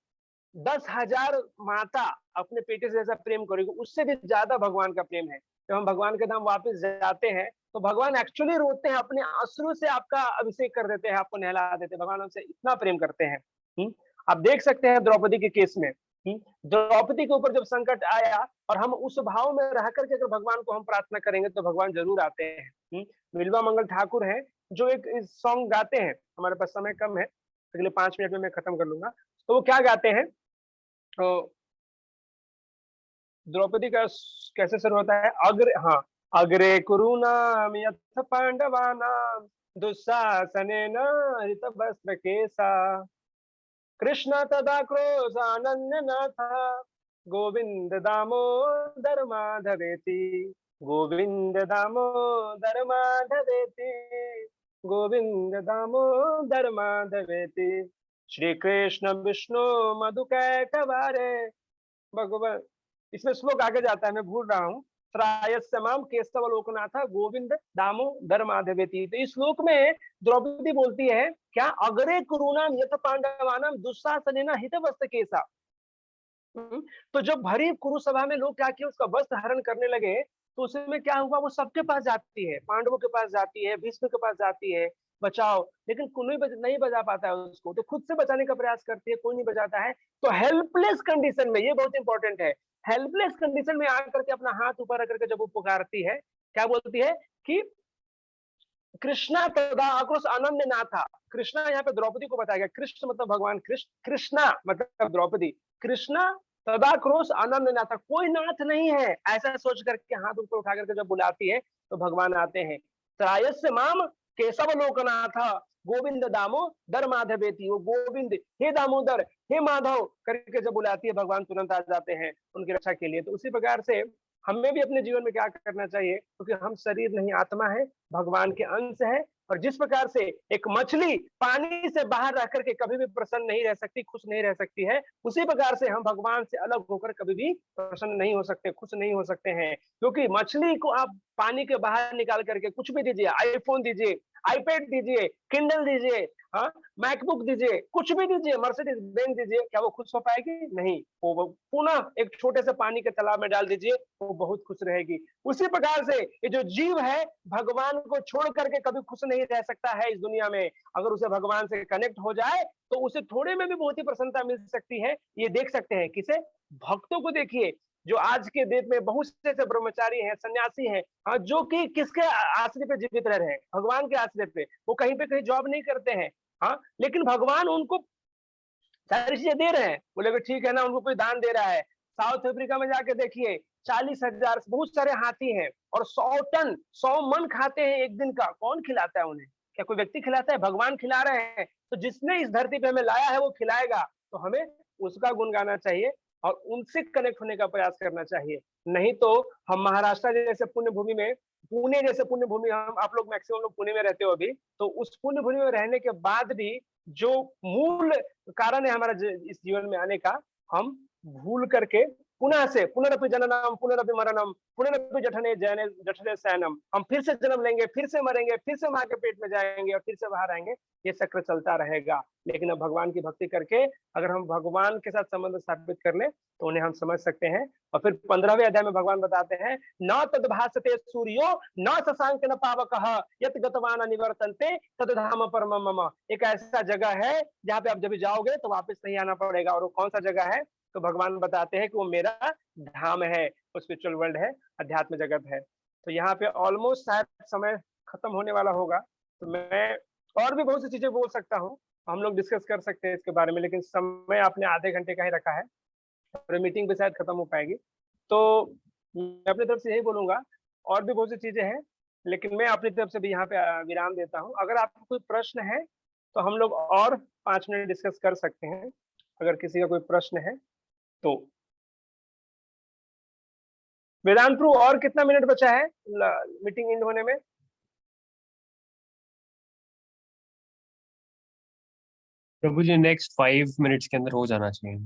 10,000 माता अपने पेटे से जैसा प्रेम करेगी, उससे भी ज्यादा भगवान का प्रेम है। जब हम भगवान के धाम वापस जाते हैं तो भगवान एक्चुअली रोते हैं, अपने अश्रु से आपका अभिषेक कर देते हैं, आपको नहला देते हैं। भगवान हमसे इतना प्रेम करते हैं। आप देख सकते हैं द्रौपदी के केस में, द्रौपदी के ऊपर जब संकट आया और हम उस भाव में रह करके अगर भगवान को हम प्रार्थना करेंगे तो भगवान जरूर आते हैं। बिल्वा मंगल ठाकुर हैं जो एक सॉन्ग गाते हैं, हमारे पास समय कम है, अगले 5 मिनट में मैं खत्म कर लूंगा। तो वो क्या गाते हैं, तो द्रौपदी का कैसे शुरू होता है, अग्रे कुरुनाम यथ पांडवानाम दुस्साहसनेन हृतवस्त्र केसा, कृष्ण तदा क्रोधानन्य नाथ, गोविंद दामोदर माधवेति, गोविंद दामोदर माधवेति, गोविंद दामोदर माधवेति, श्री कृष्ण विष्णु मधुकैटभारे भगवान। इसमें श्लोक आगे जाता है, मैं भूल रहा हूँ, त्रायस्य माम केशवलोकनाथ गोविंद दामोदर माधवेति। तो इस श्लोक में द्रौपदी बोलती है क्या, अग्रे कुरुणाम यथ पांडवानाम दुस्साहसेन हितवस्त केसा। तो जब भरी कुरुसभा में लोग क्या किए, उसका वस्त्र हरण करने लगे, तो उसमें क्या हुआ, वो सबके पास जाती है, पांडवों के पास जाती है, भीष्म के पास जाती है, बचाओ, लेकिन कोई नहीं बचा पाता है उसको, तो खुद से बचाने का प्रयास करती है, कोई नहीं बचाता है। तो हेल्पलेस कंडीशन में, ये बहुत इंपॉर्टेंट है, हेल्पलेस कंडीशन में आकर के अपना हाथ ऊपर रख करके जब वो पुकारती है, क्या बोलती है कि कृष्णा तदा आक्रोश अनन्य नाथा। कृष्णा यहाँ पे द्रौपदी को बताया गया, कृष्ण मतलब भगवान कृष्ण, कृष्णा मतलब द्रौपदी, कृष्णा तदा क्रोश अनन्य नाथा, कोई नाथ नहीं है, ऐसा सोच करके हाथ ऊपर उठा करके जब बुलाती है तो भगवान आते हैं। त्रायस्य माम केशव लोकनाथ गोविंद दामोदर माधवेति, वो गोविंद हे दामोदर हे माधव करके जब बुलाती है, भगवान तुरंत आ जाते हैं उनकी रक्षा के लिए। तो उसी प्रकार से हमें भी अपने जीवन में क्या करना चाहिए, क्योंकि हम शरीर नहीं आत्मा है, भगवान के अंश है, और जिस प्रकार से एक मछली पानी से बाहर रह करके कभी भी प्रसन्न नहीं रह सकती, खुश नहीं रह सकती है, उसी प्रकार से हम भगवान से अलग होकर कभी भी प्रसन्न नहीं हो सकते, खुश नहीं हो सकते हैं। क्योंकि मछली को आप पानी के बाहर निकाल करके कुछ भी दीजिए, आईफोन दीजिए, आईपैड दीजिए, किंडल दीजिए, हाँ मैकबुक दीजिए, कुछ भी दीजिए, मर्सिडीज बेंज दीजिए, क्या वो खुश हो पाएगी? नहीं। वो पुनः एक छोटे से पानी के तालाब में डाल दीजिए, वो बहुत खुश रहेगी। उसी प्रकार से ये जो जीव है, भगवान को छोड़ करके कभी खुश नहीं रह सकता है इस दुनिया में। अगर उसे भगवान से कनेक्ट हो जाए तो उसे थोड़े में भी बहुत ही प्रसन्नता मिल सकती है। ये देख सकते हैं किसे? भक्तों को देखिए, जो आज के डेट में बहुत से ब्रह्मचारी हैं, सन्यासी हैं, हाँ, जो कि किसके आश्रय पे जीवित रह रहे हैं? भगवान के आश्रय पे। वो कहीं पे कहीं जॉब नहीं करते हैं, हाँ, लेकिन भगवान उनको सारी चीजें दे रहे हैं। बोले ठीक है ना, उनको कोई दान दे रहा है। साउथ अफ्रीका में जाके देखिए, 40,000 बहुत सारे हाथी हैं और 100 टन 100 मन खाते हैं एक दिन का। कौन खिलाता है उन्हें? क्या कोई व्यक्ति खिलाता है? भगवान खिला रहे हैं। तो जिसने इस धरती पे हमें लाया है वो खिलाएगा, तो हमें उसका गुण गाना चाहिए और उनसे कनेक्ट होने का प्रयास करना चाहिए। नहीं तो हम महाराष्ट्र जैसे पुण्य भूमि में, पुणे जैसे पुण्य भूमि, हम आप लोग मैक्सिमम लोग पुणे में रहते हो अभी, तो उस पुण्य भूमि में रहने के बाद भी जो मूल कारण है हमारा इस जीवन में आने का, हम भूल करके पुनः से पुनरपि जननम पुनरपि मरणम पुनरपि जठने जैने जठने सैनम, हम फिर से जन्म लेंगे, फिर से मरेंगे, फिर से मां के पेट में जाएंगे और फिर से बाहर आएंगे। ये चक्र चलता रहेगा। लेकिन अब भगवान की भक्ति करके अगर हम भगवान के साथ संबंध स्थापित कर ले तो उन्हें हम समझ सकते हैं। और फिर 15वें अध्याय में भगवान बताते हैं, न तद्भासते सूर्यो न शशांक न पावकः यत् गतवान अनिवर्तन्ते तद धाम परमम मम। एक ऐसा जगह है जहाँ पे आप जब जाओगे तो वापस नहीं आना पड़ेगा। और वो कौन सा जगह है? तो भगवान बताते हैं कि वो मेरा धाम है, वो स्पिरिचुअल वर्ल्ड है, अध्यात्म जगत है। तो यहाँ पे ऑलमोस्ट शायद समय खत्म होने वाला होगा, तो मैं और भी बहुत सी चीजें बोल सकता हूँ, हम लोग डिस्कस कर सकते हैं इसके बारे में, लेकिन समय आपने आधे घंटे का ही रखा है और मीटिंग भी शायद खत्म हो पाएगी। तो मैं अपनी तरफ से यही बोलूंगा, और भी बहुत सी चीजें हैं, लेकिन मैं अपनी तरफ से भी यहाँ पे विराम देता हूँ। अगर आपको कोई प्रश्न है तो हम लोग और 5 मिनट डिस्कस कर सकते हैं, अगर किसी का कोई प्रश्न है तो। वेदांत प्रभु, और कितना मिनट बचा है मीटिंग एंड होने में? प्रभु जी नेक्स्ट 5 मिनट्स के अंदर हो जाना चाहिए।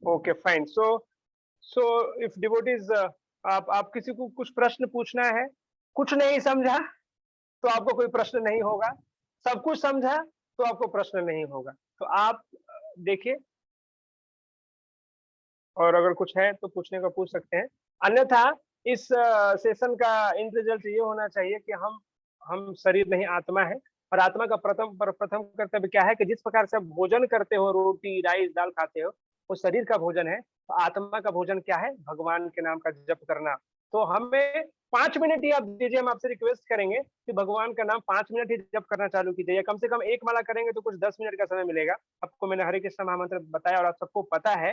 Okay fine. So if devotees, आप किसी को कुछ प्रश्न पूछना है, कुछ नहीं समझा तो आपको कोई प्रश्न नहीं होगा, सब कुछ समझा तो आपको प्रश्न नहीं होगा। तो आप देखिए, और अगर कुछ है तो पूछने का पूछ सकते हैं। अन्यथा इस सेशन का एंड रिजल्ट ये होना चाहिए कि हम शरीर नहीं आत्मा है, और आत्मा का प्रथम कर्तव्य क्या है कि जिस प्रकार से आप भोजन करते हो, रोटी राइस दाल खाते हो, वो शरीर का भोजन है। तो आत्मा का भोजन क्या है? भगवान के नाम का जप करना। तो हमें 5 मिनट ही आप दीजिए, हम आपसे रिक्वेस्ट करेंगे कि भगवान का नाम 5 मिनट ही जप करना चालू कीजिए। कम से कम एक माला करेंगे तो कुछ 10 मिनट का समय मिलेगा आपको। मैंने हरे कृष्ण महामंत्र बताया और आप सबको पता है,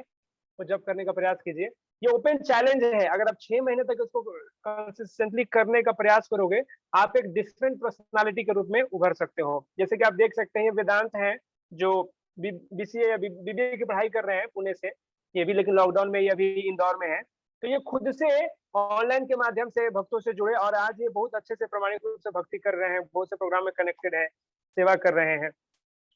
तो जब करने का प्रयास कीजिए। ये ओपन चैलेंज है, अगर आप 6 महीने तक इसको कंसिस्टेंटली करने का प्रयास करोगे, आप एक डिफरेंट पर्सनालिटी के रूप में उभर सकते हो। जैसे कि आप देख सकते हैं, वेदांत हैं जो बीसीए या बीबीए की पढ़ाई कर रहे हैं पुणे से, ये भी लेकिन लॉकडाउन में, ये अभी इंदौर में है। तो ये खुद से ऑनलाइन के माध्यम से भक्तों से जुड़े और आज ये बहुत अच्छे से प्रामाणिक रूप से भक्ति कर रहे हैं, बहुत से प्रोग्राम में कनेक्टेड है, सेवा कर रहे हैं।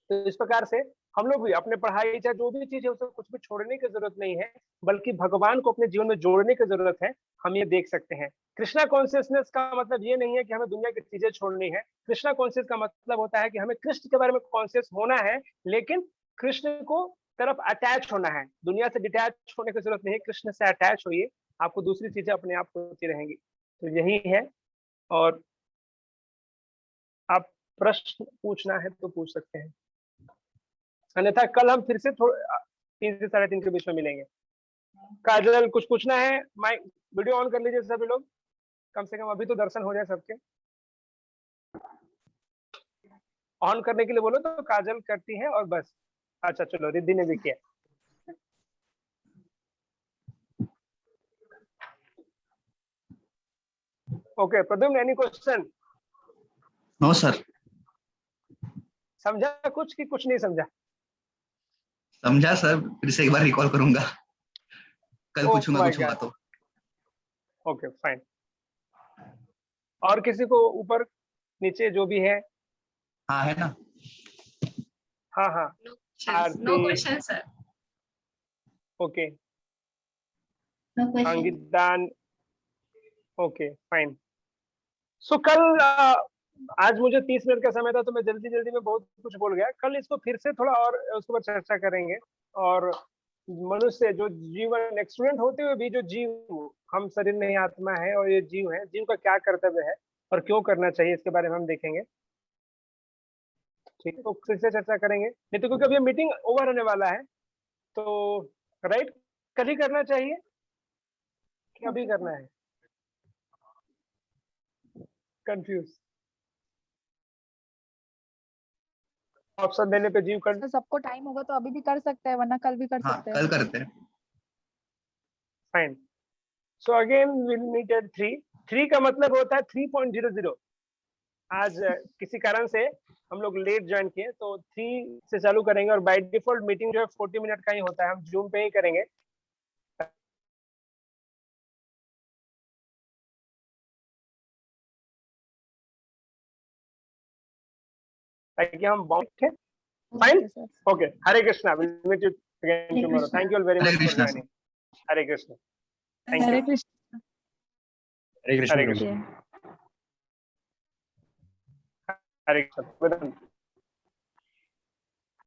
तो इस प्रकार से हम लोग भी अपने पढ़ाई चाहे जो भी चीज है उसे कुछ भी छोड़ने की जरूरत नहीं है, बल्कि भगवान को अपने जीवन में जोड़ने की जरूरत है। हम ये देख सकते हैं कृष्णा कॉन्शियसनेस का मतलब ये नहीं है कि हमें दुनिया की चीजें छोड़नी है। कृष्णा कॉन्शियस का मतलब होता है कि हमें कृष्ण के बारे में कॉन्शियस होना है, लेकिन कृष्ण को तरफ अटैच होना है। दुनिया से डिटैच होने की जरूरत नहीं है, कृष्ण से अटैच होइए, आपको दूसरी चीजें अपने आप होती रहेंगी। तो यही है। और आप प्रश्न पूछना है तो पूछ सकते हैं, अन्यथा कल हम फिर से थोड़ा 3 से 3:30 के बीच में मिलेंगे। काजल कुछ पूछना है? माइक वीडियो ऑन कर लीजिए सभी लोग, कम से कम अभी तो दर्शन हो जाए सबके। ऑन करने के लिए बोलो तो काजल करती है और बस। अच्छा चलो, रिद्धि ने भी किया। Okay Pradyumna, any question? No sir. समझा कुछ कि कुछ नहीं समझा? समझा सर, फिर से एक बार रिकॉल करूंगा, कल ओह पूछूंगा माय कुछ हुआ गॉड। तो। Okay fine. और किसी को ऊपर नीचे जो भी है? हाँ है ना। हाँ हाँ No Aarti, question, sir. Okay No question. अंकितान, ओके फाइन। सो कल आज मुझे 30 मिनट का समय था तो मैं जल्दी जल्दी में बहुत कुछ बोल गया। कल इसको फिर से थोड़ा और उसके ऊपर चर्चा करेंगे। और मनुष्य जो जीवन एक्सीडेंट होते हुए भी जो जीव, हम शरीर नहीं आत्मा है और ये जीव है, जीव का क्या कर्तव्य है और क्यों करना चाहिए, इसके बारे में हम देखेंगे। ठीक है, तो फिर से चर्चा करेंगे। नहीं तो क्योंकि अभी मीटिंग ओवर होने वाला है, तो राइट कल ही करना चाहिए कि अभी करना है? कंफ्यूज। ऑप्शन देने पे जीव कर। तो सबको टाइम होगा तो अभी भी कर सकते हैं, वरना कल भी कर हाँ सकते हैं। कल करते हैं। Fine. So again will meet at 3। 3 का मतलब होता है 3.00। आज किसी कारण से हम लोग लेट ज्वाइन किए, तो 3 से चालू करेंगे। और बाय डिफॉल्ट मीटिंग जो है 40 मिनट का ही होता है, हम जूम पे ही करेंगे। ताकि हम बाउंड थे। Fine, Okay, sir. Okay. Hare Krishna, will meet you again Hare tomorrow. Krishna. Thank you very Hare much for Krishna sir. Joining. Hare Krishna, thank Hare you. Krishna. Hare Krishna Hare Prabhu. Krishna, Hare Krishna.